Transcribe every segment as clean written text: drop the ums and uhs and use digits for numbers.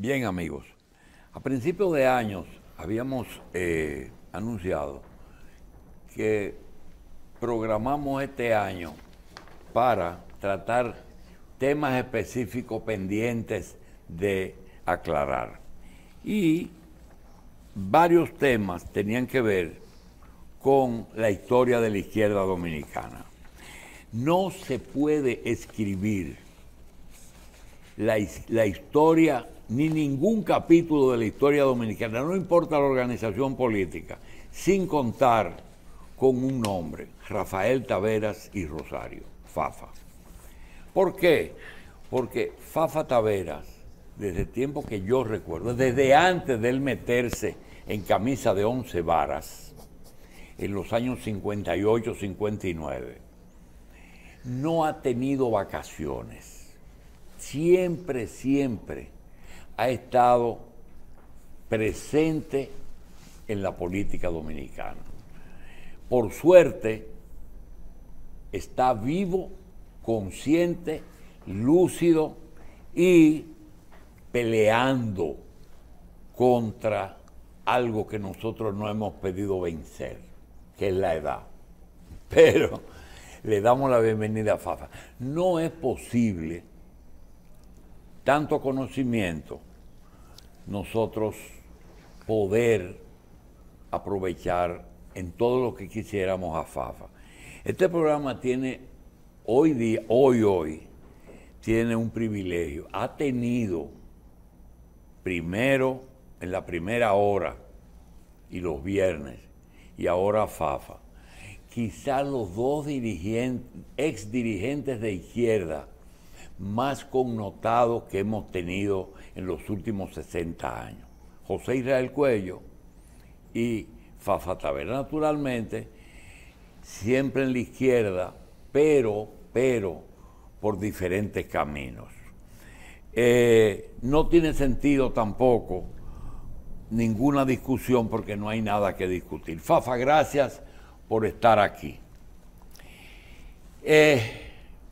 Bien, amigos, a principios de años habíamos anunciado que programamos este año para tratar temas específicos pendientes de aclarar. Y varios temas tenían que ver con la historia de la izquierda dominicana. No se puede escribir la historia ni ningún capítulo de la historia dominicana, no importa la organización política, sin contar con un nombre, Rafael Taveras y Rosario, Fafa. ¿Por qué? Porque Fafa Taveras, desde el tiempo que yo recuerdo, desde antes de él meterse en camisa de 11 varas, en los años 58, 59, no ha tenido vacaciones. Siempre ha estado presente en la política dominicana. Por suerte, está vivo, consciente, lúcido y peleando contra algo que nosotros no hemos pedido vencer, que es la edad. Pero le damos la bienvenida a Fafa. No es posible tanto conocimiento nosotros poder aprovechar en todo lo que quisiéramos a Fafa. Este programa tiene hoy, tiene un privilegio. Ha tenido primero, en la primera hora y los viernes, y ahora Fafa, quizás los dos ex dirigentes de izquierda más connotados que hemos tenido en los últimos 60 años. José Israel Cuello y Fafa Taveras. Naturalmente, siempre en la izquierda, pero por diferentes caminos. No tiene sentido tampoco ninguna discusión porque no hay nada que discutir. Fafa, gracias por estar aquí.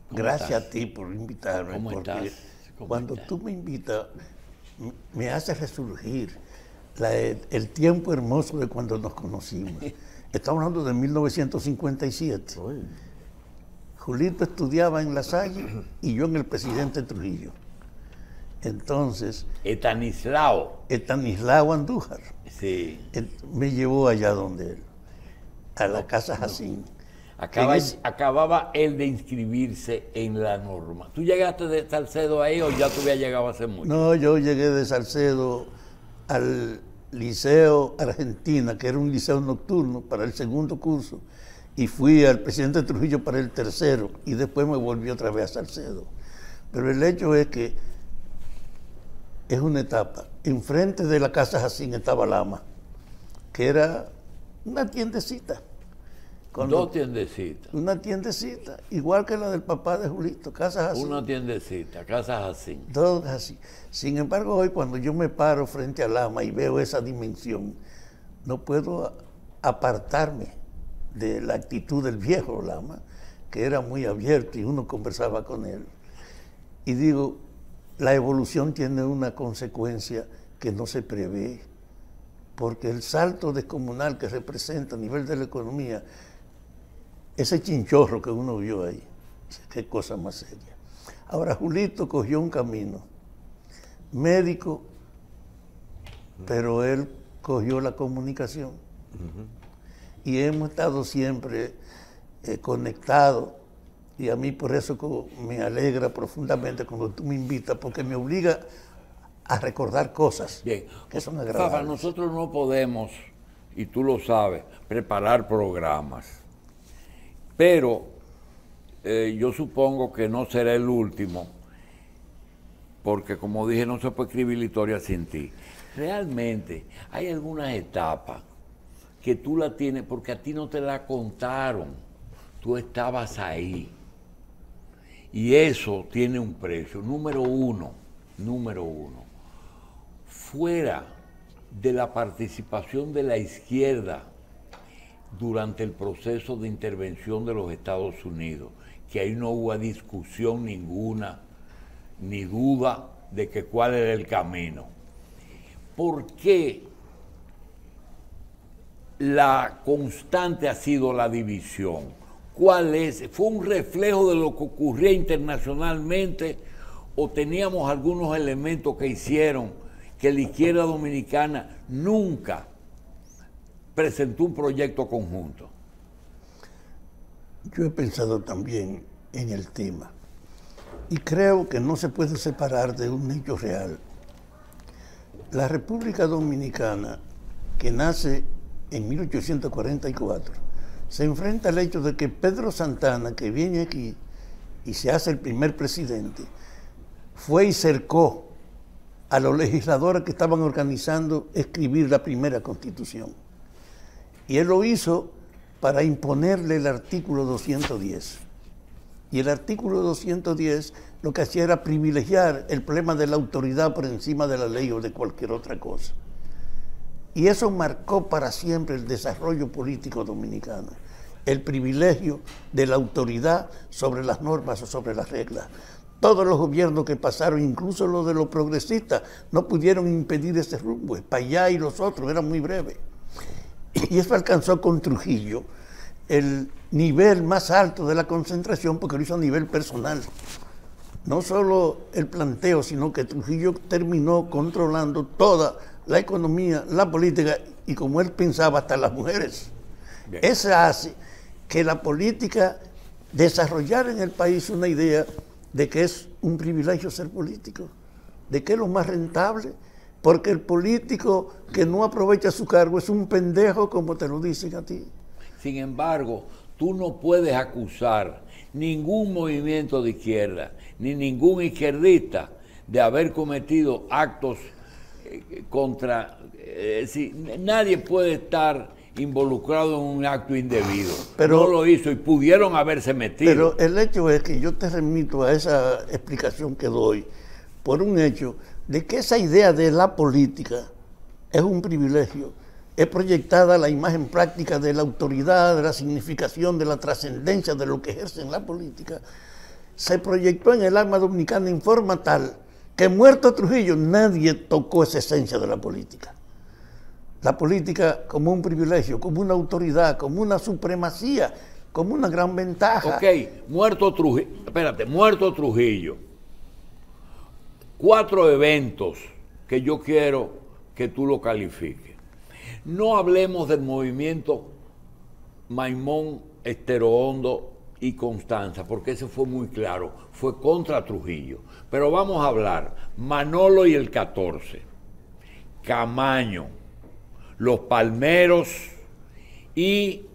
Gracias a ti por invitarme. ¿Cómo porque estás? Cuando tú me invitas, me hace resurgir el tiempo hermoso de cuando nos conocimos. Estamos hablando de 1957. Julito estudiaba en La Salle y yo en el Presidente Trujillo. Entonces, Estanislao Andújar Sí. me llevó allá donde él, a la Casa Jacín. Acababa él de inscribirse en la norma. ¿Tú llegaste de Salcedo ahí o ya tú habías llegado hace mucho? No, yo llegué de Salcedo al Liceo Argentina, que era un liceo nocturno para el segundo curso, y fui al Presidente Trujillo para el tercero, y después me volví otra vez a Salcedo. Pero el hecho es que es una etapa. Enfrente de la Casa Jacín estaba Lama, que era una tiendecita. Dos tiendecitas. Una tiendecita, igual que la del papá de Julito, Casa Jacín. Una tiendecita, Casa Jacín. Todos así. Sin embargo, hoy cuando yo me paro frente a Lama y veo esa dimensión, no puedo apartarme de la actitud del viejo Lama, que era muy abierto y uno conversaba con él. Y digo, la evolución tiene una consecuencia que no se prevé, porque el salto descomunal que representa a nivel de la economía, ese chinchorro que uno vio ahí, qué cosa más seria. Ahora, Julito cogió un camino médico, pero él cogió la comunicación. Y hemos estado siempre conectados, y a mí por eso me alegra profundamente cuando tú me invitas, porque me obliga a recordar cosas que son agradables. Fafa, nosotros no podemos, y tú lo sabes, preparar programas. Pero yo supongo que no será el último, porque como dije, no se puede escribir la historia sin ti. Realmente hay algunas etapas que tú la tienes, porque a ti no te la contaron, tú estabas ahí. Y eso tiene un precio. Número uno, fuera de la participación de la izquierda durante el proceso de intervención de los Estados Unidos, que ahí no hubo discusión ninguna, ni duda de que cuál era el camino. ¿Por qué la constante ha sido la división? ¿Cuál es? ¿Fue un reflejo de lo que ocurría internacionalmente o teníamos algunos elementos que hicieron que la izquierda dominicana nunca presentó un proyecto conjunto? Yo he pensado también en el tema y creo que no se puede separar de un hecho real. La República Dominicana, que nace en 1844, se enfrenta al hecho de que Pedro Santana, que viene aquí y se hace el primer presidente, fue y cercó a los legisladores que estaban organizando escribir la primera Constitución. Y él lo hizo para imponerle el artículo 210. Y el artículo 210 lo que hacía era privilegiar el problema de la autoridad por encima de la ley o de cualquier otra cosa. Y eso marcó para siempre el desarrollo político dominicano, el privilegio de la autoridad sobre las normas o sobre las reglas. Todos los gobiernos que pasaron, incluso los de los progresistas, no pudieron impedir ese rumbo. Payá y los otros, era muy breve. Y eso alcanzó con Trujillo el nivel más alto de la concentración porque lo hizo a nivel personal. No solo el planteo, sino que Trujillo terminó controlando toda la economía, la política y, como él pensaba, hasta las mujeres. Bien. Eso hace que la política desarrollara en el país una idea de que es un privilegio ser político, de que es lo más rentable, porque el político que no aprovecha su cargo es un pendejo, como te lo dicen a ti. Sin embargo, tú no puedes acusar ningún movimiento de izquierda, ni ningún izquierdista de haber cometido actos contra... nadie puede estar involucrado en un acto indebido. Pero no lo hizo y pudieron haberse metido. Pero el hecho es que yo te remito a esa explicación que doy por un hecho de que esa idea de la política es un privilegio, es proyectada la imagen práctica de la autoridad, de la significación, de la trascendencia de lo que ejerce en la política, se proyectó en el alma dominicana en forma tal que muerto Trujillo nadie tocó esa esencia de la política. La política como un privilegio, como una autoridad, como una supremacía, como una gran ventaja. Ok, muerto Trujillo. 4 eventos que yo quiero que tú lo califiques. No hablemos del movimiento Maimón, Estero Hondo y Constanza, porque ese fue muy claro, fue contra Trujillo. Pero vamos a hablar Manolo y el 14, Camaño, Los Palmeros y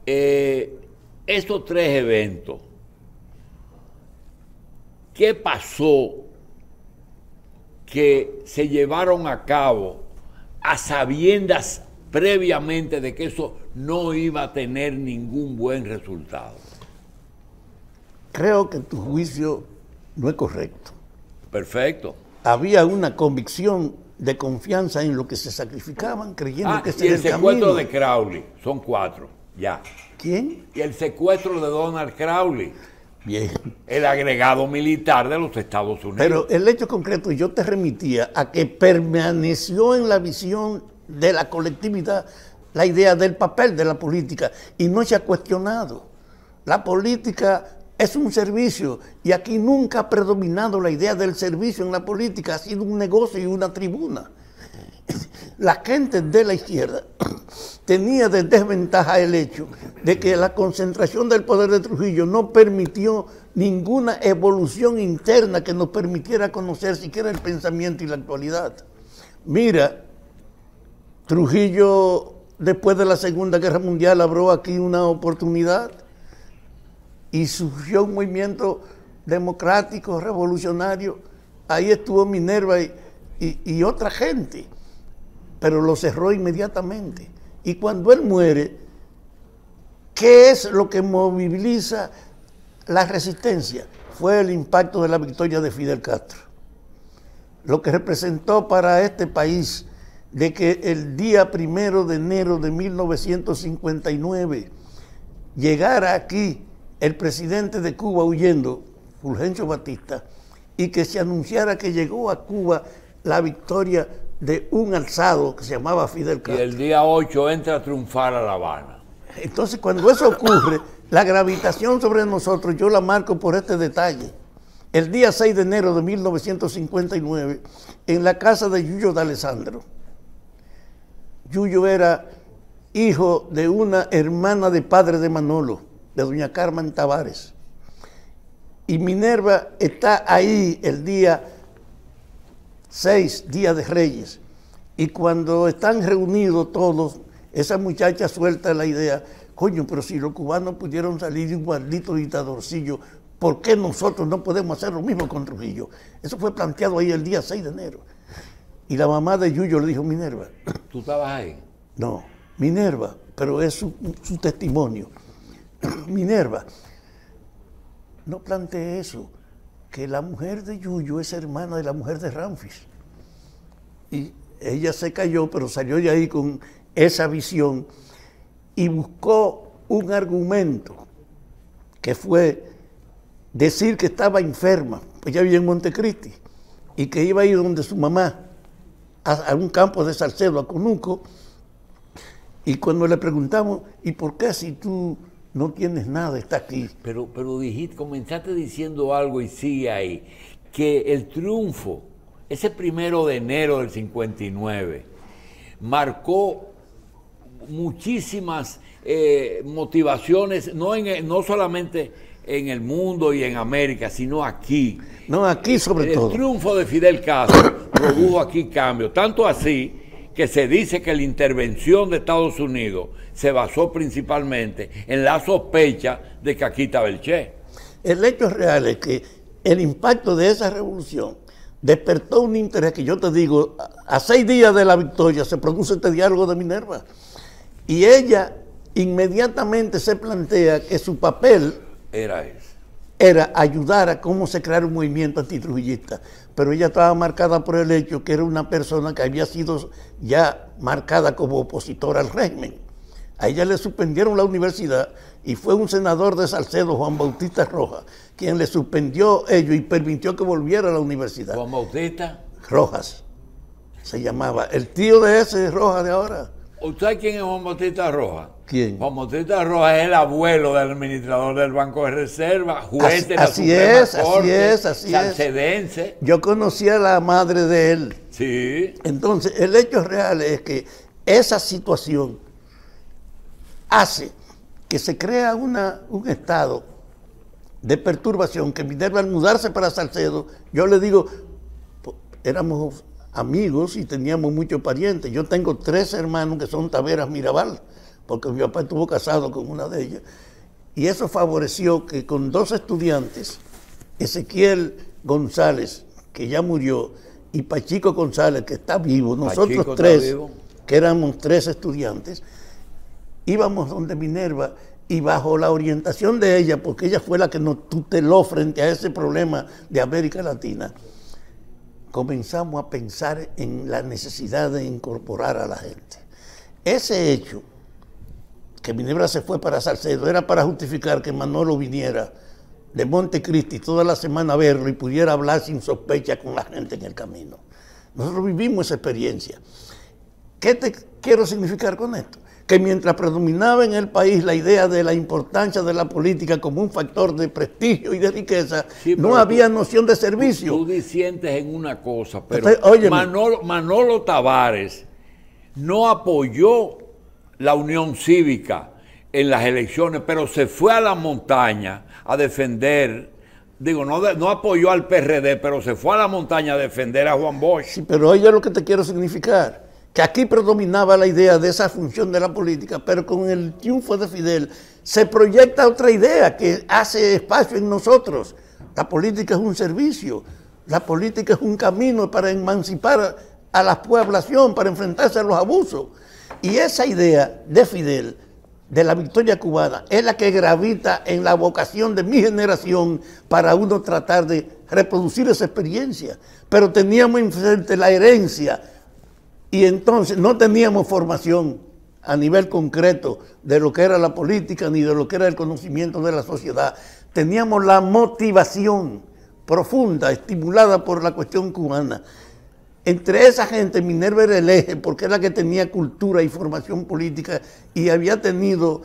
estos 3 eventos. ¿Qué pasó que se llevaron a cabo a sabiendas previamente de que eso no iba a tener ningún buen resultado? Creo que tu juicio no es correcto. Perfecto. Había una convicción de confianza en lo que se sacrificaban, creyendo que ese era el camino. Y el secuestro de Crowley, son 4, ya. ¿Quién? Y el secuestro de Donald Crowley. Bien. El agregado militar de los Estados Unidos. Pero el hecho concreto, yo te remitía a que permaneció en la visión de la colectividad la idea del papel de la política y no se ha cuestionado. La política es un servicio y aquí nunca ha predominado la idea del servicio en la política, ha sido un negocio y una tribuna. La gente de la izquierda tenía de desventaja el hecho de que la concentración del poder de Trujillo no permitió ninguna evolución interna que nos permitiera conocer siquiera el pensamiento y la actualidad. Mira, Trujillo después de la Segunda Guerra Mundial abrió aquí una oportunidad y surgió un movimiento democrático, revolucionario. Ahí estuvo Minerva y otra gente, pero lo cerró inmediatamente. Y cuando él muere, ¿qué es lo que moviliza la resistencia? Fue el impacto de la victoria de Fidel Castro. Lo que representó para este país de que el día 1 de enero de 1959 llegara aquí el presidente de Cuba huyendo, Fulgencio Batista, y que se anunciara que llegó a Cuba la victoria de un alzado que se llamaba Fidel Castro. Y el día 8 entra a triunfar a La Habana. Entonces, cuando eso ocurre, la gravitación sobre nosotros, yo la marco por este detalle. El día 6 de enero de 1959, en la casa de Yuyo D'Alessandro. Yuyo era hijo de una hermana de padre de Manolo, de doña Carmen Tavares. Y Minerva está ahí el día 6, Día de Reyes. Y cuando están reunidos todos, esa muchacha suelta la idea, coño, pero si los cubanos pudieron salir de un maldito dictadorcillo, ¿por qué nosotros no podemos hacer lo mismo con Trujillo? Eso fue planteado ahí el día 6 de enero. Y la mamá de Yuyo le dijo, Minerva. ¿Tú estabas ahí? No, Minerva, pero es su testimonio. Minerva, no plantee eso, que la mujer de Yuyo es hermana de la mujer de Ramfis. Y ella se cayó, pero salió de ahí con esa visión y buscó un argumento que fue decir que estaba enferma, pues ella vivía en Montecristi, y que iba a ir donde su mamá, a un campo de Salcedo, a Conuco, y cuando le preguntamos, ¿y por qué si tú no tienes nada, está aquí? Pero dijiste, comenzaste diciendo algo y sigue ahí, que el triunfo, ese 1 de enero del 59, marcó muchísimas motivaciones, no solamente en el mundo y en América, sino aquí. No, aquí sobre todo. El triunfo de Fidel Castro produjo aquí cambios, tanto así que se dice que la intervención de Estados Unidos se basó principalmente en la sospecha de que aquí estaba el Che. El hecho real es que el impacto de esa revolución despertó un interés que yo te digo, a 6 días de la victoria se produce este diálogo de Minerva. Y ella inmediatamente se plantea que su papel era ayudar a cómo se creara un movimiento antitrujillista. Pero ella estaba marcada por el hecho que era una persona que había sido ya marcada como opositora al régimen. A ella le suspendieron la universidad y fue un senador de Salcedo, Juan Bautista Rojas, quien le suspendió ello y permitió que volviera a la universidad. ¿Juan Bautista? Rojas se llamaba. El tío de ese Rojas de ahora. ¿Usted sabe quién es Juan Bautista Rojas? ¿Quién? Juan Bautista Rojas es el abuelo del administrador del Banco de Reserva, juez de la Suprema Corte, salcedense. Yo conocí a la madre de él. Sí. Entonces, el hecho real es que esa situación hace que se crea un estado de perturbación, que Minerva al mudarse para Salcedo, yo le digo, éramos amigos y teníamos muchos parientes. Yo tengo 3 hermanos que son Taveras Mirabal, porque mi papá estuvo casado con una de ellas. Y eso favoreció que con 2 estudiantes, Ezequiel González, que ya murió, y Pachico González, que está vivo, nosotros Pachico 3, que éramos 3 estudiantes, íbamos donde Minerva y bajo la orientación de ella, porque ella fue la que nos tuteló frente a ese problema de América Latina, comenzamos a pensar en la necesidad de incorporar a la gente. Ese hecho, que Minerva se fue para Salcedo, era para justificar que Manolo viniera de Montecristi toda la semana a verlo y pudiera hablar sin sospecha con la gente en el camino. Nosotros vivimos esa experiencia. ¿Qué te quiero significar con esto? Que mientras predominaba en el país la idea de la importancia de la política como un factor de prestigio y de riqueza, sí, no había noción de servicio. Tú disientes en una cosa, pero entonces, Manolo Tavares no apoyó la Unión Cívica en las elecciones, pero se fue a la montaña a defender, no apoyó al PRD, pero se fue a la montaña a defender a Juan Bosch. Sí, pero oye lo que te quiero significar, que aquí predominaba la idea de esa función de la política, pero con el triunfo de Fidel se proyecta otra idea que hace espacio en nosotros. La política es un servicio, la política es un camino para emancipar a la población, para enfrentarse a los abusos. Y esa idea de Fidel, de la victoria cubana, es la que gravita en la vocación de mi generación para uno tratar de reproducir esa experiencia. Pero teníamos enfrente la herencia y entonces no teníamos formación a nivel concreto de lo que era la política ni de lo que era el conocimiento de la sociedad. teníamos la motivación profunda, estimulada por la cuestión cubana. Entre esa gente, Minerva era el eje, porque era la que tenía cultura y formación política y había tenido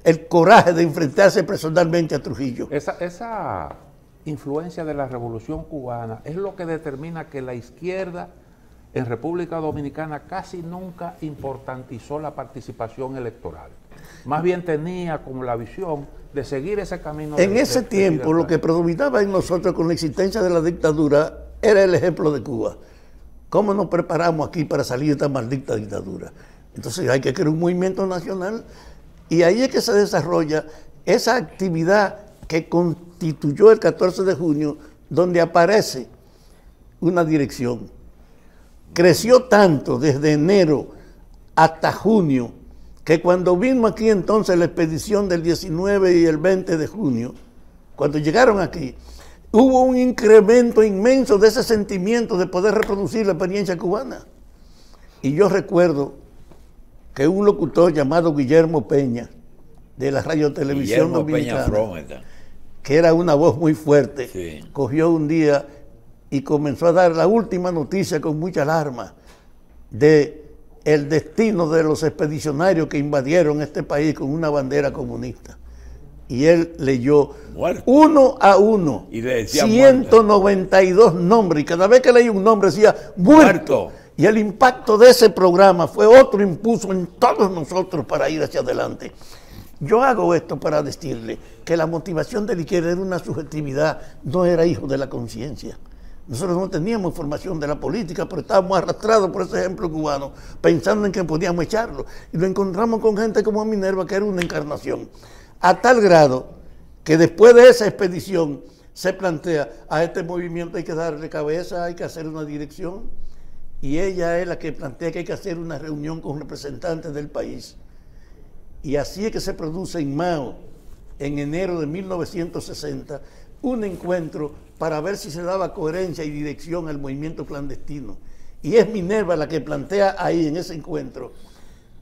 el coraje de enfrentarse personalmente a Trujillo. Esa influencia de la Revolución Cubana es lo que determina que la izquierda en República Dominicana casi nunca importantizó la participación electoral. Más bien tenía como la visión de seguir ese camino. En ese tiempo, lo que predominaba en nosotros con la existencia de la dictadura era el ejemplo de Cuba. ¿Cómo nos preparamos aquí para salir de esta maldita dictadura? Entonces hay que crear un movimiento nacional y ahí es que se desarrolla esa actividad que constituyó el 14 de junio, donde aparece una dirección. Creció tanto desde enero hasta junio, que cuando vino aquí entonces la expedición del 19 y el 20 de junio, cuando llegaron aquí, hubo un incremento inmenso de ese sentimiento de poder reproducir la experiencia cubana. Y yo recuerdo que un locutor llamado Guillermo Peña, de la Radio Televisión Dominicana, que era una voz muy fuerte, sí, cogió un día y comenzó a dar la última noticia con mucha alarma de el destino de los expedicionarios que invadieron este país con una bandera comunista. Y él leyó uno a uno, y le decía 192 nombres, y cada vez que leía un nombre decía muerto. Y el impacto de ese programa fue otro impulso en todos nosotros para ir hacia adelante. Yo hago esto para decirle que la motivación de la izquierda era una subjetividad, no era hijo de la conciencia. Nosotros no teníamos formación de la política, pero estábamos arrastrados por ese ejemplo cubano, pensando en que podíamos echarlo. Y lo encontramos con gente como Minerva, que era una encarnación. A tal grado que después de esa expedición se plantea, a este movimiento hay que darle cabeza, hay que hacer una dirección. Y ella es la que plantea que hay que hacer una reunión con representantes del país. Y así es que se produce en Mao, en enero de 1960, un encuentro para ver si se daba coherencia y dirección al movimiento clandestino. Y es Minerva la que plantea ahí en ese encuentro,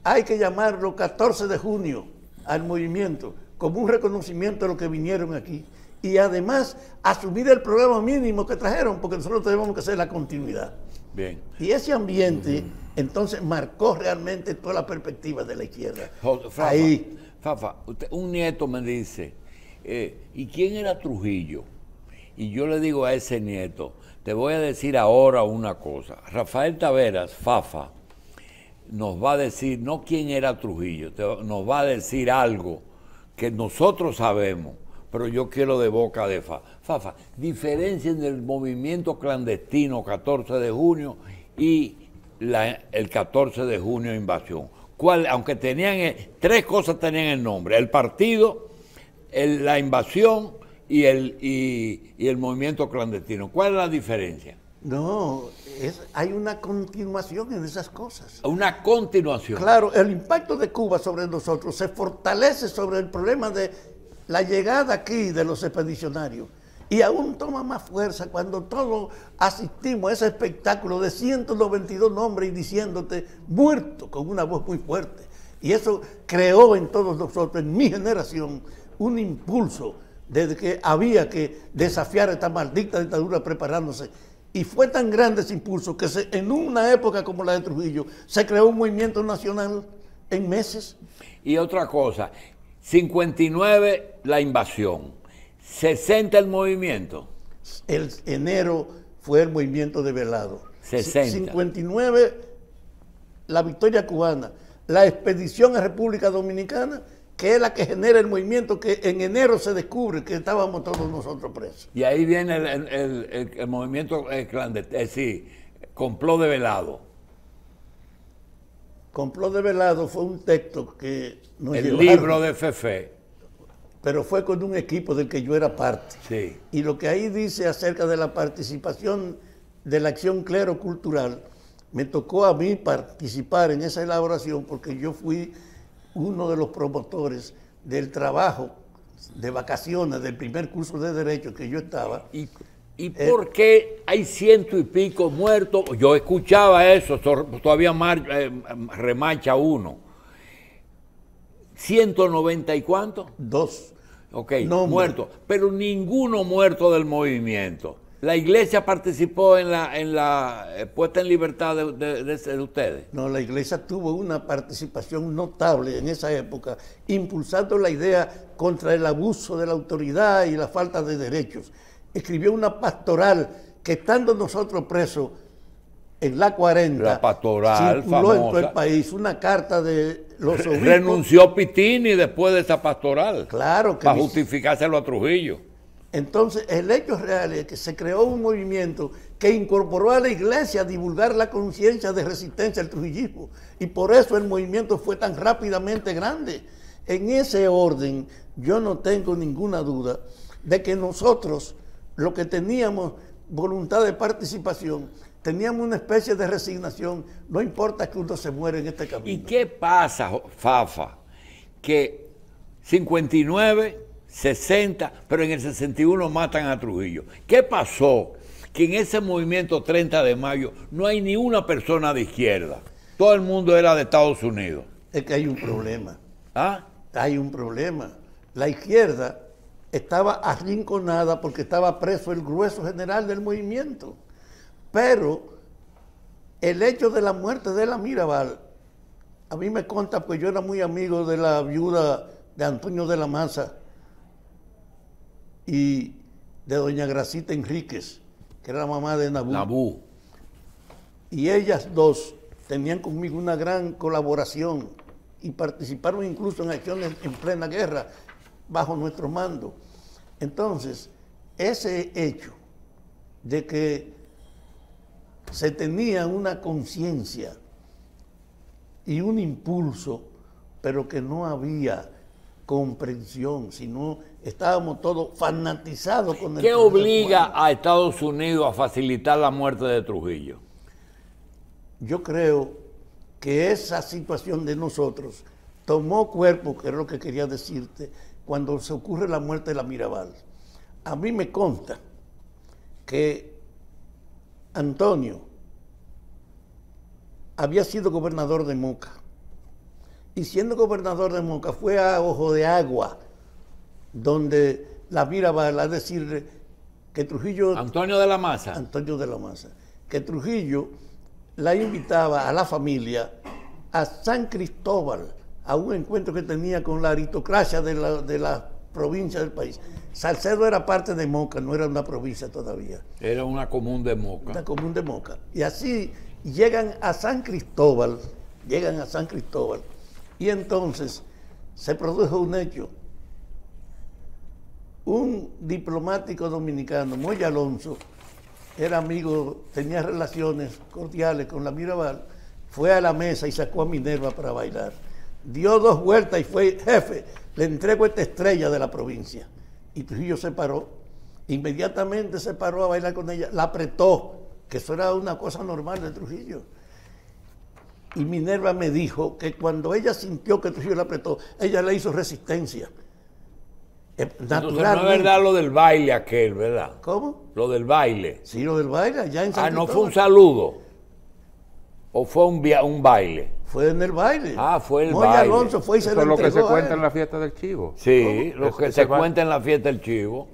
hay que llamarlo 14 de junio al movimiento, como un reconocimiento de lo que vinieron aquí. Y además, asumir el programa mínimo que trajeron, porque nosotros tenemos que hacer la continuidad. Bien. Y ese ambiente, entonces, marcó realmente toda la perspectiva de la izquierda. Fafa, un nieto me dice, ¿y quién era Trujillo? Y yo le digo a ese nieto, te voy a decir ahora una cosa. Rafael Taveras, Fafa, nos va a decir, no quién era Trujillo, nos va a decir algo que nosotros sabemos, pero yo quiero de boca de Fafa. Diferencien el movimiento clandestino 14 de junio y el 14 de junio invasión. Aunque tenían, tres cosas tenían el nombre, el partido, la invasión y el movimiento clandestino. ¿Cuál es la diferencia? No, hay una continuación en esas cosas. Una continuación. Claro, el impacto de Cuba sobre nosotros se fortalece sobre el problema de la llegada aquí de los expedicionarios. Y aún toma más fuerza cuando todos asistimos a ese espectáculo de 192 nombres y diciéndote muerto con una voz muy fuerte. Y eso creó en todos nosotros, en mi generación, un impulso de que había que desafiar esta maldita dictadura preparándose. Y fue tan grande ese impulso que en una época como la de Trujillo se creó un movimiento nacional en meses. Y otra cosa, 59 la invasión, 60 el movimiento. El enero fue el movimiento de Velado. 60. 59 la victoria cubana, la expedición a República Dominicana, que es la que genera el movimiento que en enero se descubre que estábamos todos nosotros presos. Y ahí viene el movimiento clandestino, es decir, complot de Velado. Complot de Velado fue un texto que nos llevaron, libro de Fefe. Pero fue con un equipo del que yo era parte. Sí. Y lo que ahí dice acerca de la participación de la acción clero-cultural, me tocó a mí participar en esa elaboración porque yo fui uno de los promotores del trabajo de vacaciones del primer curso de Derecho que yo estaba. ¿Y por qué hay 100 y pico muertos? Yo escuchaba eso, todavía remacha uno. ¿190 y cuánto? Dos. Ok, nombre. muerto, pero ninguno muerto del movimiento. La iglesia participó en la puesta en libertad de ustedes. No, la iglesia tuvo una participación notable en esa época, impulsando la idea contra el abuso de la autoridad y la falta de derechos. Escribió una pastoral que, estando nosotros presos en la 40, La pastoral circuló en todo famosa. el país una carta de los obispos. Renunció Pitini después de esa pastoral. Claro que para sí. justificárselo a Trujillo. Entonces, el hecho real es que se creó un movimiento que incorporó a la iglesia a divulgar la conciencia de resistencia al trujillismo. Y por eso el movimiento fue tan rápidamente grande. En ese orden, yo no tengo ninguna duda de que nosotros, lo que teníamos voluntad de participación, teníamos una especie de resignación. No importa que uno se muera en este camino. ¿Y qué pasa, Fafa? Que 59, 60, pero en el 61 matan a Trujillo. ¿Qué pasó? Que en ese movimiento 30 de mayo no hay ni una persona de izquierda. Todo el mundo era de Estados Unidos. Es que hay un problema. ¿Ah? Hay un problema. La izquierda estaba arrinconada porque estaba preso el grueso general del movimiento. Pero el hecho de la muerte de la Mirabal, a mí me consta, pues yo era muy amigo de la viuda de Antonio de la Maza y de doña Gracita Enríquez, que era la mamá de Nabú. Y ellas dos tenían conmigo una gran colaboración y participaron incluso en acciones en plena guerra bajo nuestro mando. Entonces, ese hecho de que se tenía una conciencia y un impulso, pero que no había comprensión, sino estábamos todos fanatizados con el ¿Qué proceso obliga cubano. a Estados Unidos a facilitar la muerte de Trujillo? Yo creo que esa situación de nosotros tomó cuerpo, que es lo que quería decirte, cuando se ocurre la muerte de la Mirabal. A mí me consta que Antonio había sido gobernador de Moca, y siendo gobernador de Moca fue a Ojo de Agua, donde la Mirabal, a decirle que Trujillo... Antonio de la Maza. Antonio de la Maza, que Trujillo la invitaba a la familia a San Cristóbal, a un encuentro que tenía con la aristocracia de la provincia del país. Salcedo era parte de Moca, no era una provincia todavía. Era una común de Moca. Una común de Moca. Y así llegan a San Cristóbal, y entonces se produjo un hecho. Un diplomático dominicano, Moya Alonso, era amigo, tenía relaciones cordiales con la Mirabal, fue a la mesa y sacó a Minerva para bailar. Dio 2 vueltas y fue: jefe, le entrego esta estrella de la provincia. Y Trujillo se paró, inmediatamente se paró a bailar con ella, la apretó, que eso era una cosa normal de Trujillo. Y Minerva me dijo que cuando ella sintió que Trujillo la apretó, ella le hizo resistencia. Entonces, no es verdad lo del baile aquel, ¿verdad? ¿Cómo? Lo del baile. Sí, lo del baile, allá en San ¿No Cristóbal. fue un saludo? ¿O fue un baile? Fue en el baile. Fue el Moya baile. Alonso fue y se Eso lo es lo que se entregó a cuenta él. en la fiesta del Chivo. Sí, lo que Ese se cuenta en la fiesta del Chivo.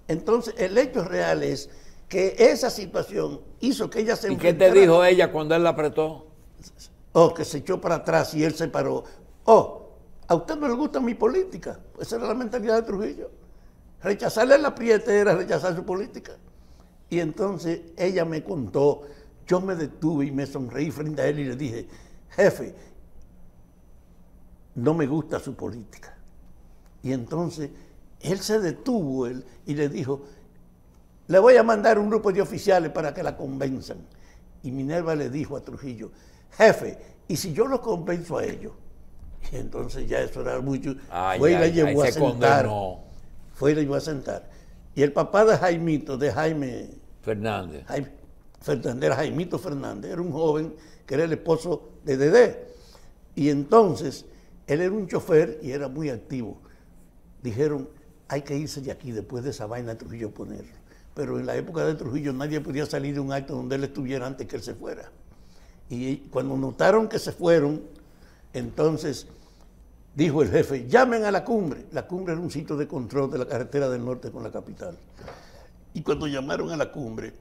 Entonces, el hecho real es que esa situación hizo que ella se ¿Y qué te enfrentara- dijo ella cuando él la apretó? que se echó para atrás y él se paró. ¿A usted no le gusta mi política? Esa era la mentalidad de Trujillo. Rechazarle el apriete era rechazar su política. Y entonces ella me contó, yo me detuve y me sonreí frente a él y le dije: jefe, no me gusta su política. Y entonces él se detuvo y le dijo: le voy a mandar un grupo de oficiales para que la convenzan. Y Minerva le dijo a Trujillo: jefe, ¿y si yo los convenzo a ellos? Y entonces ya eso era mucho. Fue y la llevó a se sentar. condenó Fue y la llevó a sentar. Y el papá de Jaimito, de Jaime Fernández. Fernández, era Jaimito Fernández, era un joven que era el esposo de Dedé. Y entonces, él era un chofer y era muy activo. Dijeron: hay que irse de aquí después de esa vaina de Trujillo ponerlo. Pero en la época de Trujillo nadie podía salir de un acto donde él estuviera antes que él se fuera. Y cuando notaron que se fueron, entonces dijo el jefe, llamen a la cumbre. La cumbre era un sitio de control de la carretera del norte con la capital. Y cuando llamaron a la cumbre,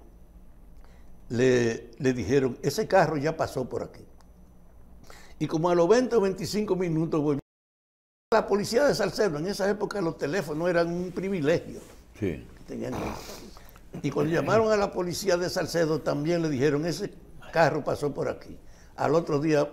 le dijeron, ese carro ya pasó por aquí. Y como a los 20 o 25 minutos volvió. La policía de Salcedo, en esa época los teléfonos eran un privilegio. Sí. Y cuando llamaron a la policía de Salcedo también le dijeron, ese carro pasó por aquí. Al otro día,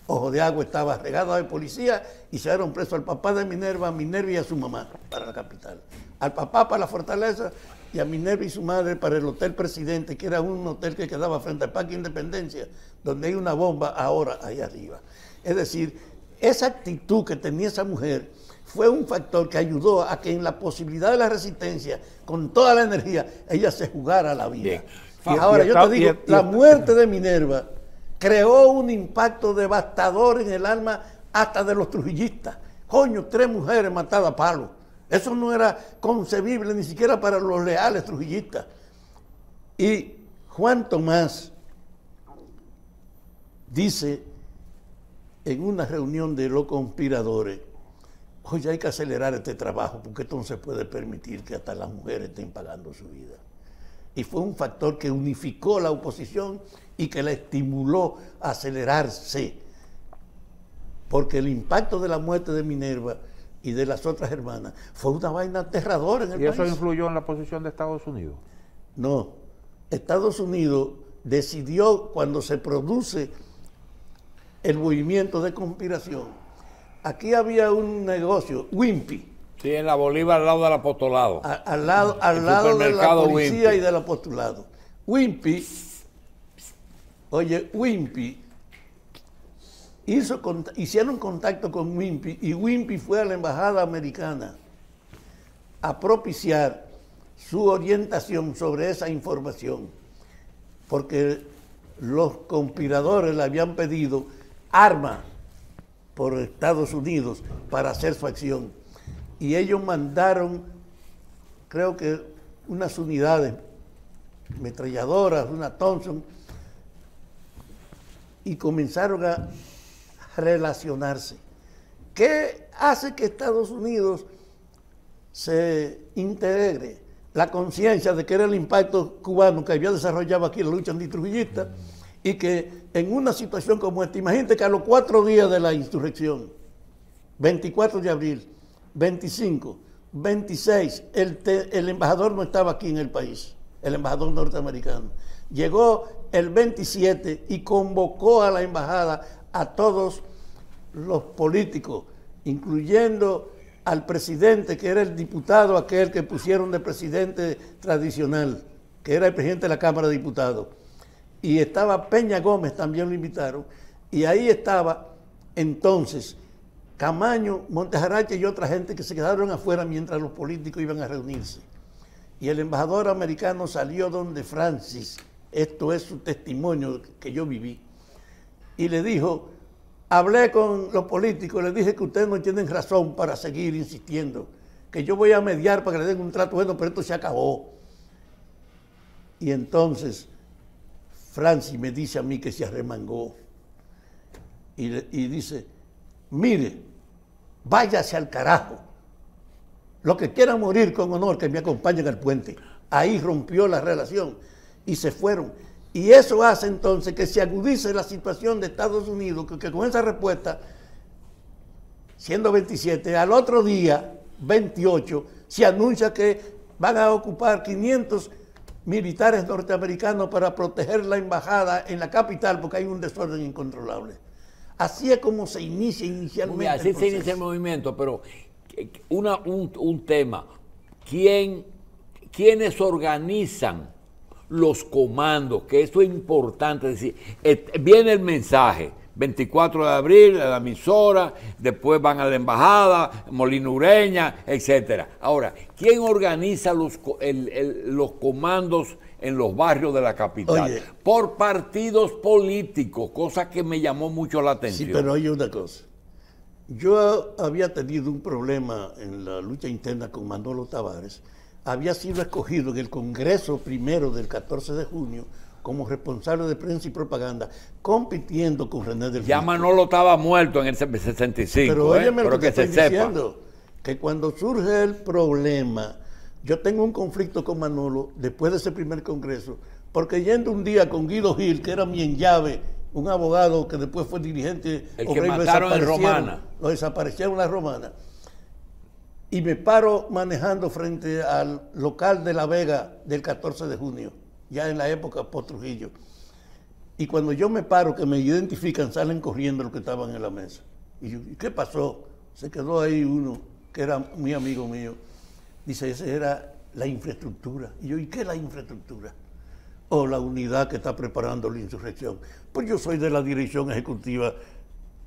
Ojo de Agua estaba regado de policía y se dieron preso al papá de Minerva y a su mamá para la capital. Al papá para la Fortaleza y a Minerva y su madre para el Hotel Presidente, que era un hotel que quedaba frente al Parque Independencia, donde hay una bomba ahora ahí arriba. Es decir, esa actitud que tenía esa mujer fue un factor que ayudó a que en la posibilidad de la resistencia, con toda la energía, ella se jugara la vida. Bien. Y ahora yo te digo, la muerte de Minerva creó un impacto devastador en el alma hasta de los trujillistas. Coño, 3 mujeres matadas a palo. Eso no era concebible ni siquiera para los leales trujillistas. Y Juan Tomás dice en una reunión de los conspiradores, oye, hay que acelerar este trabajo porque esto no se puede permitir que hasta las mujeres estén pagando su vida. Y fue un factor que unificó la oposición y que la estimuló a acelerarse. Porque el impacto de la muerte de Minerva y de las otras hermanas fue una vaina aterradora en el país. ¿Y eso influyó en la posición de Estados Unidos? No. Estados Unidos decidió, cuando se produce el movimiento de conspiración, aquí había un negocio, Wimpy. Sí, en la Bolívar, al lado del apostolado. Al lado de la policía Wimpy. Y del apostolado. Wimpy, hicieron contacto con Wimpy y Wimpy fue a la embajada americana a propiciar su orientación sobre esa información, porque los conspiradores le habían pedido armas por Estados Unidos para hacer su acción. Y ellos mandaron, creo que unas unidades metralladoras, una Thompson, y comenzaron a relacionarse. ¿Qué hace que Estados Unidos se integre? La conciencia de que era el impacto cubano que había desarrollado aquí la lucha antitrujillista y que en una situación como esta, imagínate que a los 4 días de la insurrección, 24 de abril, 25, 26, el embajador no estaba aquí en el país, el embajador norteamericano. Llegó el 27 y convocó a la embajada a todos los políticos, incluyendo al presidente, que era el diputado aquel que pusieron de presidente tradicional, que era el presidente de la Cámara de Diputados. Y estaba Peña Gómez, también lo invitaron, y ahí estaba entonces Camaño, Montejarache y otra gente que se quedaron afuera mientras los políticos iban a reunirse. Y el embajador americano salió donde Francis, esto es su testimonio que yo viví, y le dijo, hablé con los políticos, les dije que ustedes no tienen razón para seguir insistiendo, que yo voy a mediar para que le den un trato bueno, pero esto se acabó. Y entonces Francis me dice a mí que se arremangó y dice, mire, váyase al carajo. Los que quieran morir con honor, que me acompañen al puente. Ahí rompió la relación y se fueron. Y eso hace entonces que se agudice la situación de Estados Unidos, que con esa respuesta, siendo 27, al otro día, 28, se anuncia que van a ocupar 500 militares norteamericanos para proteger la embajada en la capital porque hay un desorden incontrolable. Así es como se inicia inicialmente. Así se inicia el movimiento, pero un tema. ¿Quiénes organizan los comandos? Que eso es importante. Es decir, viene el mensaje, 24 de abril, a la emisora, después van a la embajada, Molina Ureña, etcétera. Ahora, ¿quién organiza los comandos en los barrios de la capital? Oye, por partidos políticos, cosa que me llamó mucho la atención. Sí, pero oye una cosa. Yo había tenido un problema en la lucha interna con Manolo Tavares había sido escogido en el Congreso primero del 14 de junio como responsable de prensa y propaganda, compitiendo con René del Ya Rico. Manolo estaba muerto en el 65, Pero óyeme lo pero que te se estoy sepa. diciendo, que cuando surge el problema, yo tengo un conflicto con Manolo después de ese primer congreso, porque yendo un día con Guido Gil, que era mi en llave, un abogado que después fue dirigente, El que obrero, mataron en Romana. lo desaparecieron en la Romana, y me paro manejando frente al local de La Vega del 14 de junio, ya en la época post Trujillo. Y cuando yo me paro, que me identifican, salen corriendo los que estaban en la mesa. Y yo, ¿y qué pasó? Se quedó ahí uno, que era muy amigo mío. Dice, esa era la infraestructura. Y yo, ¿y qué es la infraestructura? O la unidad que está preparando la insurrección. Pues yo soy de la dirección ejecutiva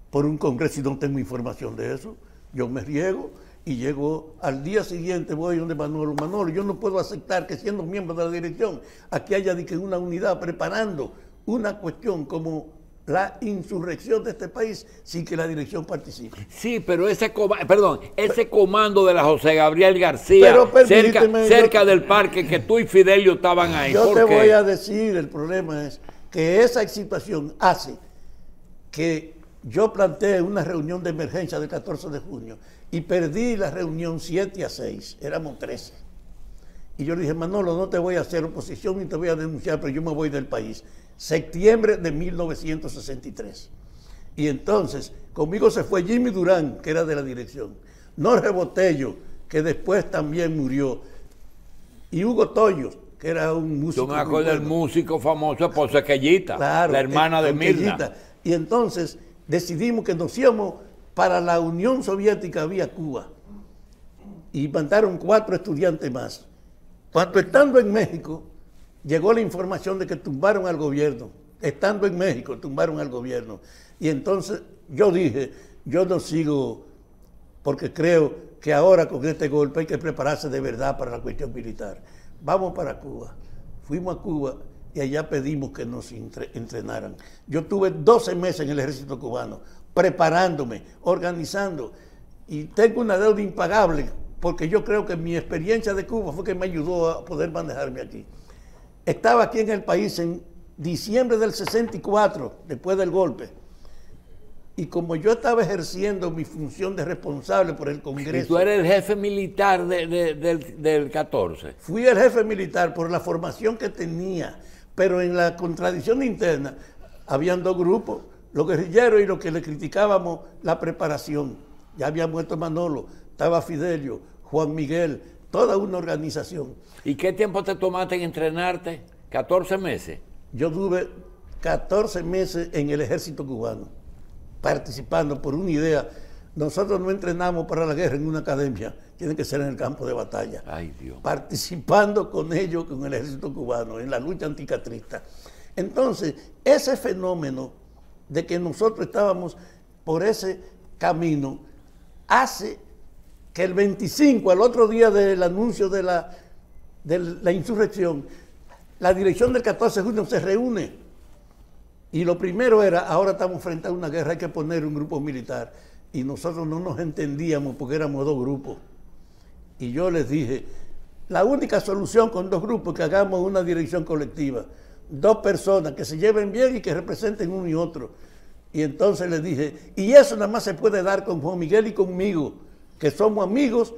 por un congreso y no tengo información de eso. Yo me riego y llego al día siguiente, voy donde Manolo. Manolo, yo no puedo aceptar que siendo miembro de la dirección, aquí haya una unidad preparando una cuestión como la insurrección de este país sin que la dirección participe. Sí, pero ese comando de la José Gabriel García, Pero permíteme, cerca del parque, que tú y Fidelio estaban ahí. Yo ¿por te qué? voy a decir, el problema es que esa situación hace que yo planteé una reunión de emergencia del 14 de junio y perdí la reunión 7-6, éramos 13. Y yo le dije, Manolo, no te voy a hacer oposición ni te voy a denunciar, pero yo me voy del país. Septiembre de 1963. Y entonces, conmigo se fue Jimmy Durán, que era de la dirección, Norge Botello, que después también murió, y Hugo Toyos, que era un músico. Yo me acuerdo del músico famoso, esposa Quellita, claro, la hermana de Mirna. Quellita. Y entonces decidimos que nos íbamos para la Unión Soviética vía Cuba. Y mandaron 4 estudiantes más. Cuando estando en México, llegó la información de que tumbaron al gobierno. Estando en México, tumbaron al gobierno. Y entonces yo dije, yo no sigo, porque creo que ahora con este golpe hay que prepararse de verdad para la cuestión militar. Vamos para Cuba. Fuimos a Cuba y allá pedimos que nos entrenaran. Yo tuve 12 meses en el ejército cubano, preparándome, organizando, y tengo una deuda impagable, porque yo creo que mi experiencia de Cuba fue que me ayudó a poder manejarme aquí. Estaba aquí en el país en diciembre del 64, después del golpe, y como yo estaba ejerciendo mi función de responsable por el Congreso... ¿Y tú eres el jefe militar del 14? Fui el jefe militar por la formación que tenía, pero en la contradicción interna habían 2 grupos, los guerrilleros y los que le criticábamos la preparación. Ya había muerto Manolo, estaba Fidelio, Juan Miguel, toda una organización. ¿Y qué tiempo te tomaste en entrenarte? ¿14 meses? Yo tuve 14 meses en el ejército cubano, participando por una idea. Nosotros no entrenamos para la guerra en una academia, tiene que ser en el campo de batalla. Ay, Dios. Participando con ellos, con el ejército cubano, en la lucha anticatrista. Entonces, ese fenómeno de que nosotros estábamos por ese camino, hace que el 25, al otro día del anuncio de la insurrección, la dirección del 14 de junio se reúne. Y lo primero era, ahora estamos frente a una guerra, hay que poner un grupo militar. Y nosotros no nos entendíamos porque éramos 2 grupos. Y yo les dije, la única solución con 2 grupos es que hagamos una dirección colectiva. 2 personas que se lleven bien y que representen uno y otro. Y entonces les dije, y eso nada más se puede dar con Juan Miguel y conmigo, que somos amigos.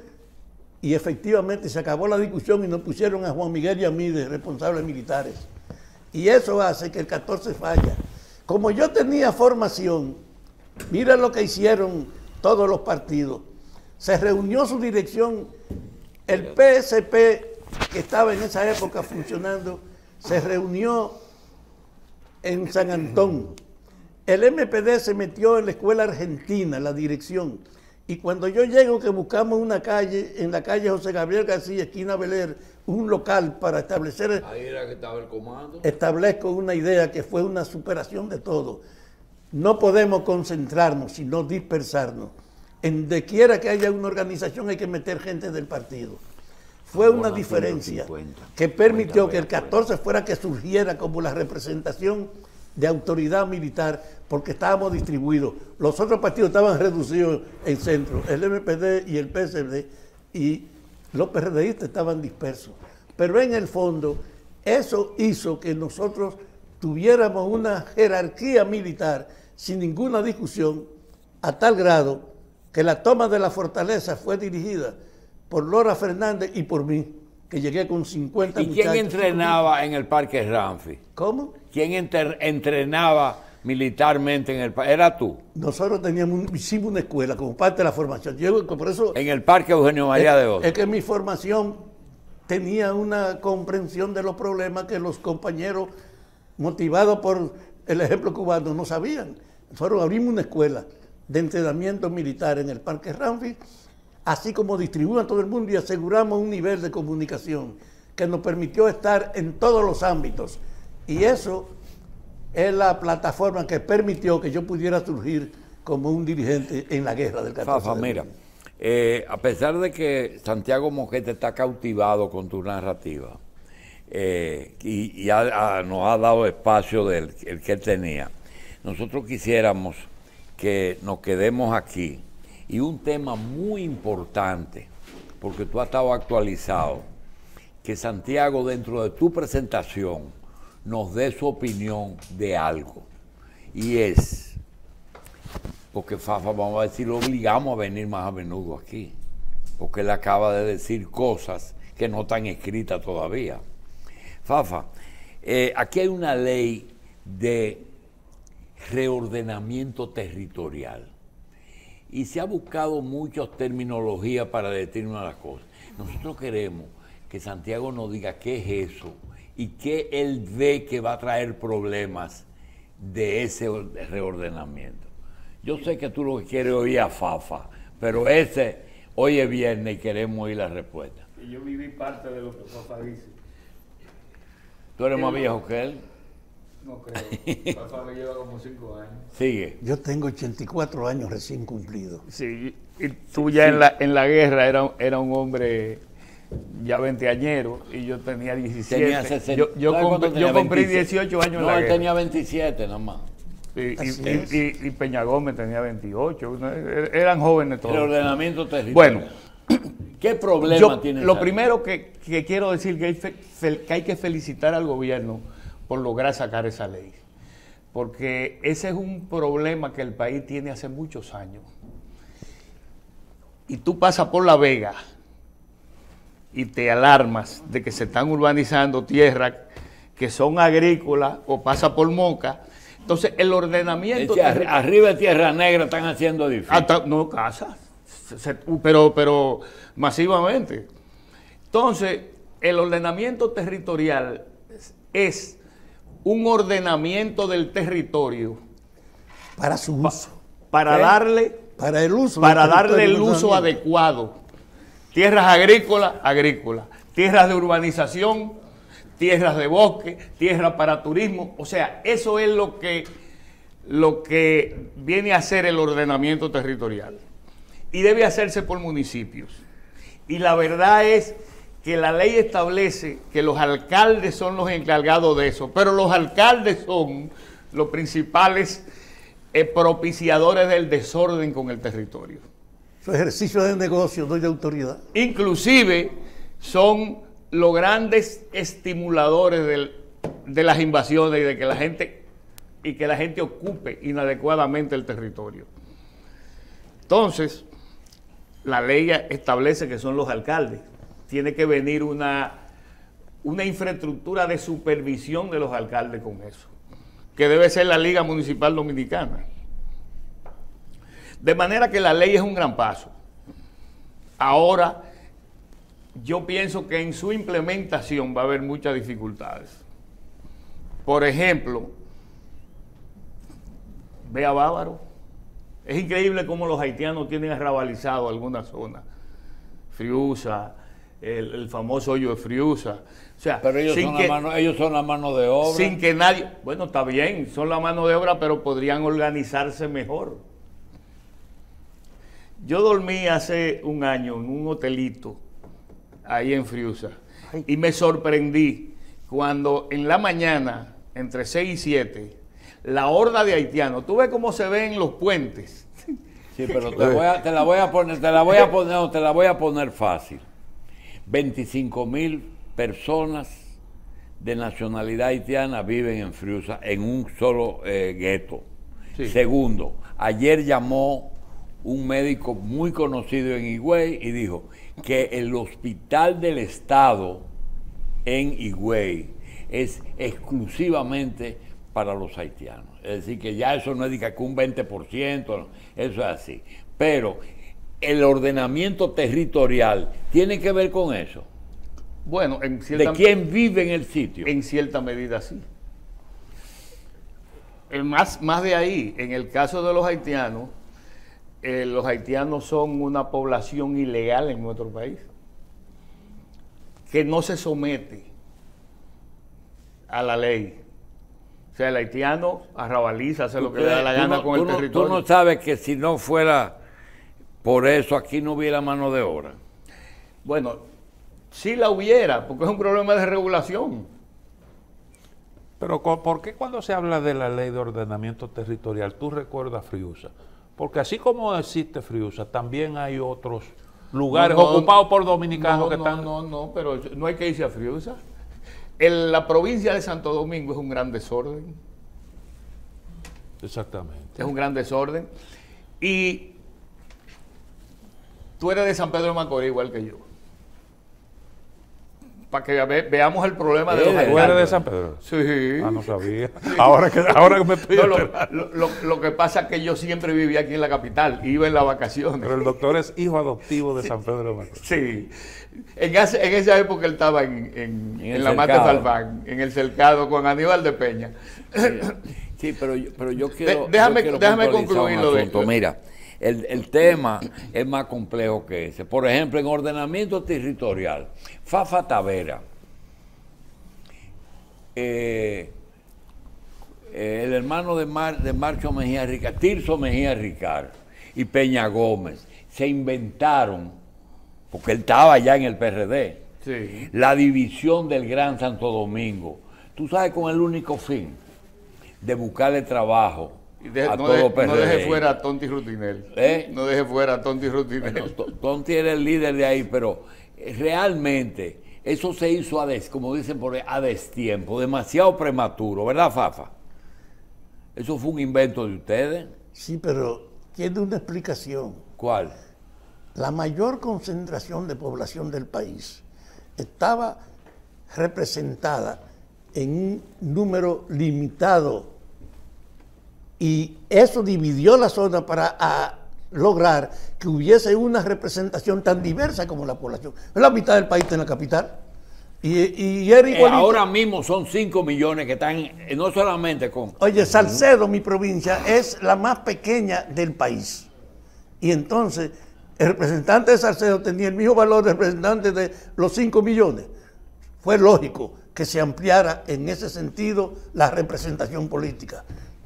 Y efectivamente se acabó la discusión y nos pusieron a Juan Miguel y a mí de responsables militares. Y eso hace que el 14 falla. Como yo tenía formación, mira lo que hicieron todos los partidos. Se reunió su dirección, el PSP, que estaba en esa época funcionando, se reunió en San Antón. El MPD se metió en la escuela argentina, la dirección. Y cuando yo llego, que buscamos una calle, en la calle José Gabriel García, esquina Beler, un local para establecer... Ahí era que estaba el comando. Establezco una idea que fue una superación de todo. No podemos concentrarnos, sino dispersarnos. En donde quiera que haya una organización hay que meter gente del partido. Fue una diferencia que permitió que el 14 fuera que surgiera como la representación de autoridad militar, porque estábamos distribuidos. Los otros partidos estaban reducidos en centro, el MPD y el PSD, y los PRDistas estaban dispersos. Pero en el fondo, eso hizo que nosotros tuviéramos una jerarquía militar sin ninguna discusión, a tal grado que la toma de la fortaleza fue dirigida por Lora Fernández y por mí, que llegué con 50 muchachos. ¿Y quién entrenaba en el Parque Ramfi? ¿Cómo? ¿Quién entrenaba militarmente en el parque? ¿Era tú? Nosotros hicimos una escuela como parte de la formación. Por eso, en el Parque Eugenio María de Hostos. Es que mi formación tenía una comprensión de los problemas que los compañeros, motivados por el ejemplo cubano, no sabían. Nosotros abrimos una escuela de entrenamiento militar en el Parque Ramfi, así como distribuimos a todo el mundo y aseguramos un nivel de comunicación que nos permitió estar en todos los ámbitos. Y eso es la plataforma que permitió que yo pudiera surgir como un dirigente en la guerra del 14 Fafa, mira, a pesar de que Santiago Mojete está cautivado con tu narrativa y nos ha dado espacio del el que él tenía, nosotros quisiéramos que nos quedemos aquí. Y un tema muy importante, porque tú has estado actualizado, que Santiago, dentro de tu presentación, nos dé su opinión de algo. Y es, porque Fafa, vamos a decir, lo obligamos a venir más a menudo aquí, porque él acaba de decir cosas que no están escritas todavía. Fafa, aquí hay una ley de reordenamiento territorial. Y se ha buscado muchas terminologías para decir una de las cosas. Nosotros queremos que Santiago nos diga qué es eso y qué él ve que va a traer problemas de ese reordenamiento. Yo sé que tú lo que quieres oír a Fafa, pero hoy es viernes y queremos oír la respuesta. Y yo viví parte de lo que Fafa dice. ¿Tú eres más viejo que él? No creo. Fafa me lleva como 5 años. Sigue. Yo tengo 84 años recién cumplidos. Sí, y tú ya en la guerra era un hombre ya veinteañero y yo tenía 17. Tenía 60. Yo cumplí 18 años en la él guerra. tenía 27 nomás. Y Peña Gómez tenía 28. Eran jóvenes todos. El ordenamiento territorial. Bueno, ¿qué problema tiene? Lo primero que quiero decir que hay que felicitar al gobierno por lograr sacar esa ley. Porque ese es un problema que el país tiene hace muchos años. Y tú pasas por La Vega y te alarmas de que se están urbanizando tierras que son agrícolas, o pasa por Moca. Entonces el ordenamiento... Arriba de Tierra Negra están haciendo edificios. No, casas, pero masivamente. Entonces el ordenamiento territorial es un ordenamiento del territorio para su uso, para darle el uso adecuado. Tierras agrícolas, tierras de urbanización, tierras de bosque, tierras para turismo. O sea, eso es lo que viene a ser el ordenamiento territorial y debe hacerse por municipios. Y la verdad es que la ley establece que los alcaldes son los encargados de eso, pero los alcaldes son los principales propiciadores del desorden con el territorio. Su ejercicio de negocio, no de autoridad. Inclusive son los grandes estimuladores de las invasiones y de que la gente ocupe inadecuadamente el territorio. Entonces, la ley establece que son los alcaldes. Tiene que venir una infraestructura de supervisión de los alcaldes con eso, que debe ser la Liga Municipal Dominicana. De manera que la ley es un gran paso. Ahora, yo pienso que en su implementación va a haber muchas dificultades. Por ejemplo, ve a Bávaro. Es increíble cómo los haitianos tienen arrabalizado algunas zonas. Friusa, el famoso hoyo de Friusa. O sea, pero ellos son la mano de obra. Sin que nadie... Bueno, está bien, son la mano de obra, pero podrían organizarse mejor. Yo dormí hace un año en un hotelito ahí en Friusa y me sorprendí cuando en la mañana, entre 6 y 7, la horda de haitianos, tú ves cómo se ven los puentes. Sí, pero te la voy a poner fácil. 25.000 personas de nacionalidad haitiana viven en Friusa, en un solo gueto. Sí. Segundo, ayer llamó un médico muy conocido en Higüey y dijo que el hospital del Estado en Higüey es exclusivamente para los haitianos. Es decir, que ya eso no es que un 20%, no, eso es así. Pero el ordenamiento territorial tiene que ver con eso. Bueno, ¿De quién vive en el sitio? En cierta medida sí. Más de ahí, en el caso de los haitianos son una población ilegal en nuestro país, que no se somete a la ley. O sea, el haitiano arrabaliza, hace lo que le da la gana con el territorio. Tú no sabes que si no fuera por eso aquí no hubiera mano de obra. Bueno, sí la hubiera, porque es un problema de regulación. Pero ¿por qué cuando se habla de la ley de ordenamiento territorial tú recuerdas Friusa? Porque así como existe Friusa, también hay otros lugares ocupados por dominicanos que están... No, pero no hay que irse a Friusa. La provincia de Santo Domingo es un gran desorden. Exactamente. Es un gran desorden. Y tú eres de San Pedro de Macorís igual que yo. Para que veamos el problema de los ¿Tú alcaldes. eres de San Pedro? Sí. Ah, no sabía. Ahora que me estoy Lo que pasa es que yo siempre vivía aquí en la capital, iba en las vacaciones. Pero el doctor es hijo adoptivo de San Pedro de Macorís. Sí. En esa época él estaba en la Mata Salván, en el cercado con Aníbal de Peña. Sí, pero yo quiero... Déjame yo quiero concluir un lo de asunto. Mira, el tema es más complejo que ese. Por ejemplo, en ordenamiento territorial, Fafa Tavera, el hermano de Marcho Mejía Ricard, Tirso Mejía Ricard y Peña Gómez, se inventaron, porque él estaba ya en el PRD, Sí. la división del Gran Santo Domingo. Tú sabes, con el único fin de buscarle trabajo a todo PRD. No deje fuera a Tonti Rutinel. No deje fuera a Tonti Rutinel. Bueno, Tonti era el líder de ahí, pero realmente eso se hizo como dicen por ahí, a destiempo, demasiado prematuro, ¿verdad, Fafa? Eso fue un invento de ustedes. Sí, pero tiene una explicación. ¿Cuál? La mayor concentración de población del país estaba representada en un número limitado y eso dividió la zona para lograr que hubiese una representación tan diversa como la población. La mitad del país está en la capital y era igualito. Ahora mismo son 5 millones que están, no solamente con... Oye, Salcedo, mi provincia, es la más pequeña del país. Y entonces, el representante de Salcedo tenía el mismo valor del representante de los 5 millones. Fue lógico que se ampliara en ese sentido la representación política.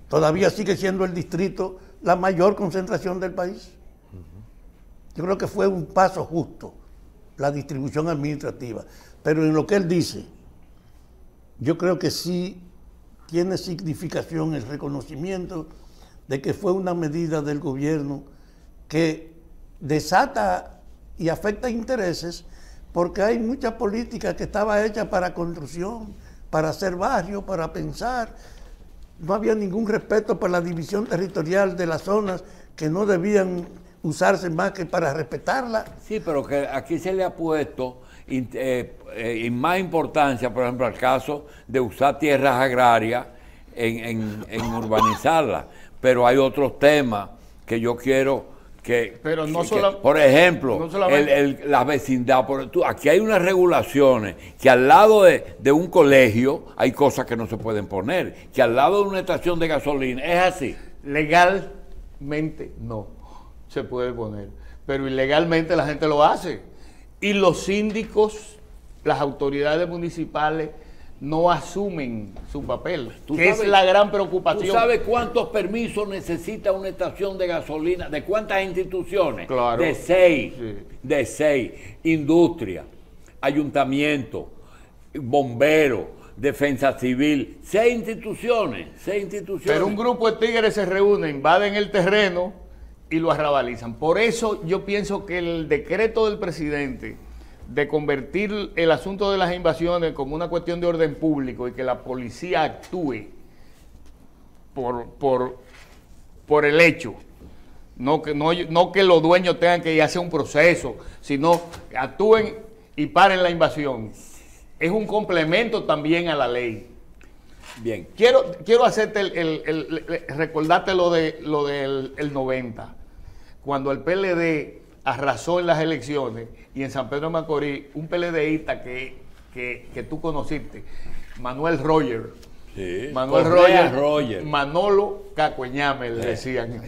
Todavía sigue siendo el distrito la mayor concentración del país. Yo creo que fue un paso justo la distribución administrativa. Pero en lo que él dice, yo creo que sí tiene significación el reconocimiento de que fue una medida del gobierno que desata y afecta intereses, porque hay mucha política que estaba hecha para construcción, para hacer barrio, para pensar. No había ningún respeto por la división territorial de las zonas que no debían usarse más que para respetarla. Sí, pero que aquí se le ha puesto más importancia, por ejemplo, al caso de usar tierras agrarias en urbanizarlas. Pero hay otros temas que yo quiero pero no por ejemplo, no solamente, la vecindad. Aquí hay unas regulaciones que al lado de un colegio hay cosas que no se pueden poner, que al lado de una estación de gasolina, es así. Legalmente no se puede poner, pero ilegalmente la gente lo hace. Y los síndicos, las autoridades municipales no asumen su papel, que es la gran preocupación. ¿Tú sabes cuántos permisos necesita una estación de gasolina? ¿De cuántas instituciones? Claro. De 6. Sí. De 6. Industria, ayuntamiento, bombero, defensa civil. 6 instituciones. 6 instituciones. Pero un grupo de tigres se reúne, invaden el terreno y lo arrabalizan. Por eso yo pienso que el decreto del presidente de convertir el asunto de las invasiones como una cuestión de orden público y que la policía actúe por el hecho, no que los dueños tengan que ir a hacer un proceso, sino que actúen y paren la invasión. Es un complemento también a la ley. Bien. Quiero hacerte recordarte lo del 90, cuando el PLD arrasó en las elecciones y en San Pedro de Macorís, un PLDista que tú conociste, Manuel Roger. Sí. Manuel Roger. Manolo Cacueñame, le decían.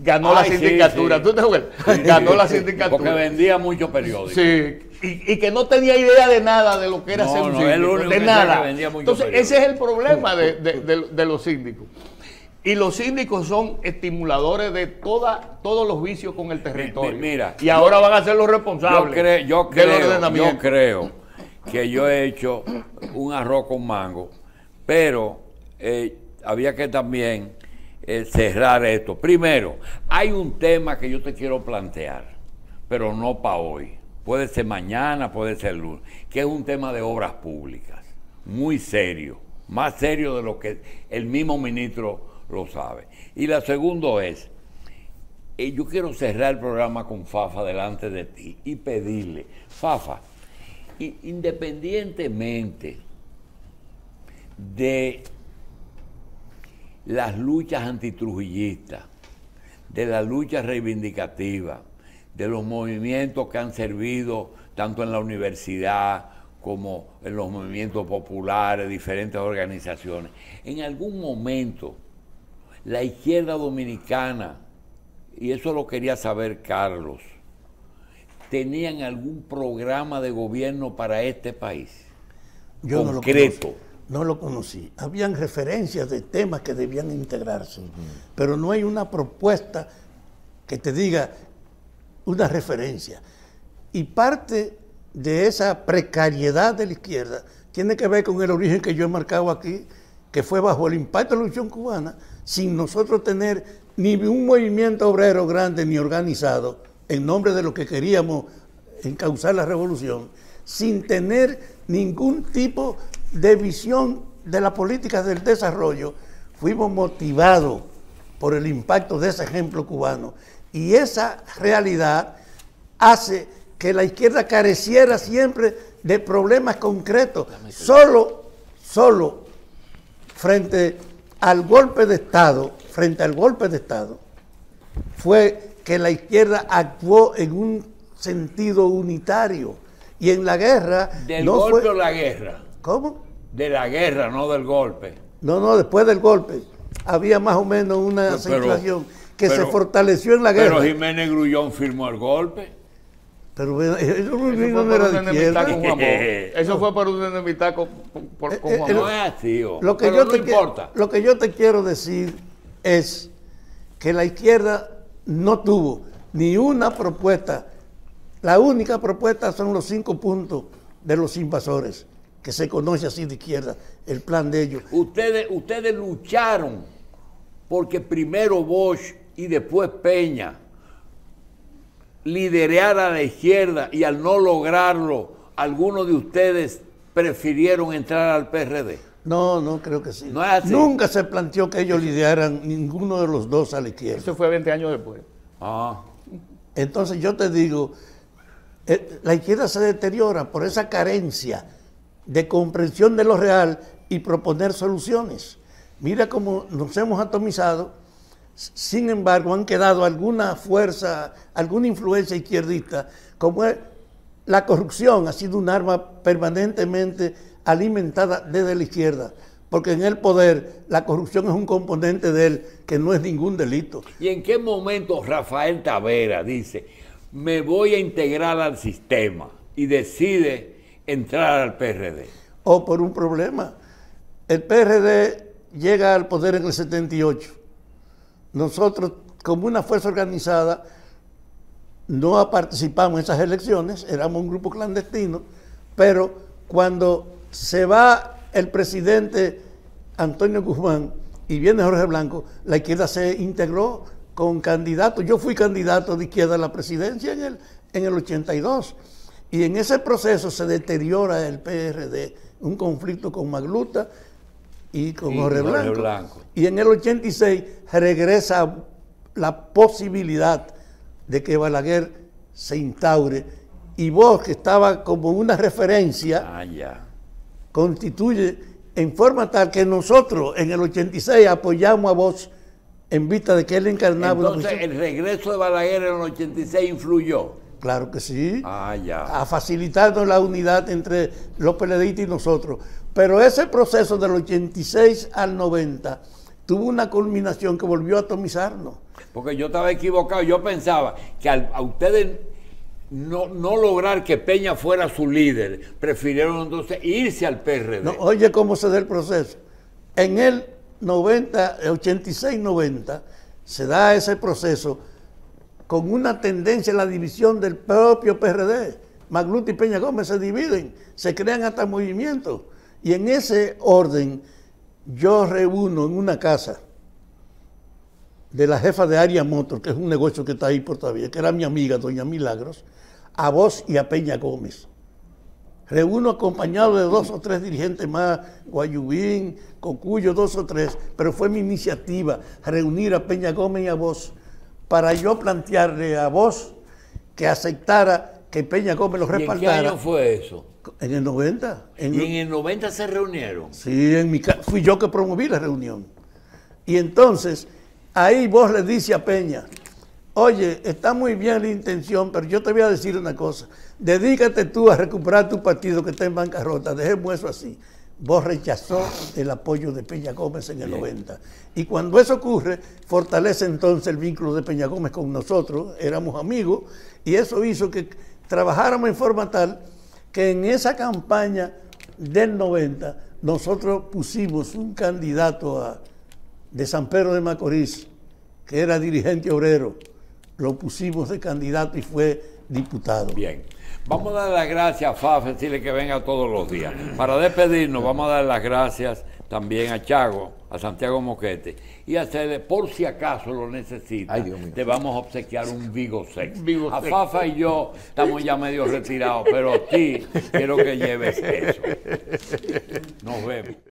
Ganó la sindicatura. Sí. ¿Tú te acuerdas? Ganó la sindicatura. Porque vendía muchos periódicos. Sí. Y que no tenía idea de nada de lo que era ser un síndico. De nada. Entonces, ese es el problema de los síndicos. Y los síndicos son estimuladores de todos los vicios con el territorio. Mira, y ahora van a ser los responsables yo del ordenamiento. Yo creo que yo he hecho un arroz con mango, pero había que también cerrar esto. Primero, hay un tema que yo te quiero plantear, pero no para hoy. Puede ser mañana, puede ser lunes, que es un tema de obras públicas, muy serio, más serio de lo que el mismo ministro lo sabe. Y la segunda es, yo quiero cerrar el programa con Fafa delante de ti y pedirle, Fafa, independientemente de las luchas antitrujillistas, de las luchas reivindicativas, de los movimientos que han servido tanto en la universidad como en los movimientos populares, diferentes organizaciones, en algún momento la izquierda dominicana, y eso lo quería saber Carlos, ¿tenían algún programa de gobierno para este país? Yo concreto. No lo conocí. Habían referencias de temas que debían integrarse, pero no hay una propuesta que te diga una referencia. Y parte de esa precariedad de la izquierda tiene que ver con el origen que yo he marcado aquí, que fue bajo el impacto de la Revolución Cubana, sin nosotros tener ni un movimiento obrero grande ni organizado, en nombre de lo que queríamos encauzar la revolución, sin tener ningún tipo de visión de la política del desarrollo, fuimos motivados por el impacto de ese ejemplo cubano. Y esa realidad hace que la izquierda careciera siempre de problemas concretos. Solo frente al golpe de Estado, fue que la izquierda actuó en un sentido unitario. Y en la guerra... ¿Del golpe o la guerra? ¿Cómo? De la guerra, no del golpe. No, después del golpe había más o menos una situación que se fortaleció en la guerra. Pero Jiménez Grullón firmó el golpe. Pero eso no era de izquierda. Eso fue por una enemistad con Juan Bosch. No es así, lo que no importa. Lo que yo te quiero decir es que la izquierda no tuvo ni una propuesta. La única propuesta son los 5 puntos de los invasores, que se conoce así de izquierda, el plan de ellos. Ustedes lucharon porque primero Bosch y después Peña liderara a la izquierda, y al no lograrlo, algunos de ustedes prefirieron entrar al PRD. No, creo que sí. No es así. Nunca se planteó que ellos lideraran ninguno de los dos a la izquierda. Eso fue 20 años después. Entonces yo te digo, la izquierda se deteriora por esa carencia de comprensión de lo real y proponer soluciones. Mira cómo nos hemos atomizado, sin embargo han quedado alguna fuerza, alguna influencia izquierdista, como es la corrupción, ha sido un arma permanentemente alimentada desde la izquierda, porque en el poder la corrupción es un componente de él que no es ningún delito. ¿Y en qué momento Rafael Tavera dice, me voy a integrar al sistema, y decide entrar al PRD? O por un problema. El PRD llega al poder en el 78. Nosotros, como una fuerza organizada, no participamos en esas elecciones, éramos un grupo clandestino, pero cuando se va el presidente Antonio Guzmán y viene Jorge Blanco, la izquierda se integró con candidatos. Yo fui candidato de izquierda a la presidencia en el 82. Y en ese proceso se deteriora el PRD, un conflicto con Magluta y con Jorge Blanco. Y en el 86 regresa la posibilidad de que Balaguer se instaure. Y Bosch, que estaba como una referencia, constituye en forma tal que nosotros en el 86 apoyamos a Bosch en vista de que él encarnaba Entonces, una posición. ¿el regreso de Balaguer en el 86 influyó? Claro que sí. Ya. A facilitarnos la unidad entre los PLDistas y nosotros. Pero ese proceso del 86 al 90 tuvo una culminación que volvió a atomizarnos. Porque yo estaba equivocado. Yo pensaba que a ustedes no lograr que Peña fuera su líder, prefirieron entonces irse al PRD. No, oye cómo se da el proceso. En el 86-90 se da ese proceso con una tendencia a la división del propio PRD. Magluta y Peña Gómez se dividen, se crean hasta movimientos. Y en ese orden yo reúno en una casa de la jefa de Aria Motor, que es un negocio que está ahí por todavía, que era mi amiga, doña Milagros, a Bosch y a Peña Gómez. Reúno acompañado de 2 o 3 dirigentes más, Guayubín, Cocuyo, 2 o 3, pero fue mi iniciativa reunir a Peña Gómez y a Bosch para yo plantearle a Bosch que aceptara que Peña Gómez los respaldara. ¿Y en qué año fue eso? En el 90. ¿Y en el 90 se reunieron? Sí, fui yo que promoví la reunión. Y entonces, ahí Bosch le dice a Peña, oye, está muy bien la intención, pero yo te voy a decir una cosa. Dedícate tú a recuperar tu partido que está en bancarrota. Dejemos eso así. Bosch rechazó el apoyo de Peña Gómez en el 90. Y cuando eso ocurre, fortalece entonces el vínculo de Peña Gómez con nosotros. Éramos amigos y eso hizo que trabajáramos en forma tal que en esa campaña del 90 nosotros pusimos un candidato de San Pedro de Macorís, que era dirigente obrero. Lo pusimos de candidato y fue diputado. Bien. Vamos a dar las gracias a Fafa, decirle que venga todos los días. Para despedirnos, vamos a dar las gracias también a Chago, a Santiago Moquete, y hacerle, por si acaso lo necesita, te vamos a obsequiar un Vigo Sex. A Fafa y yo estamos ya medio retirados, pero a ti quiero que lleves eso. Nos vemos.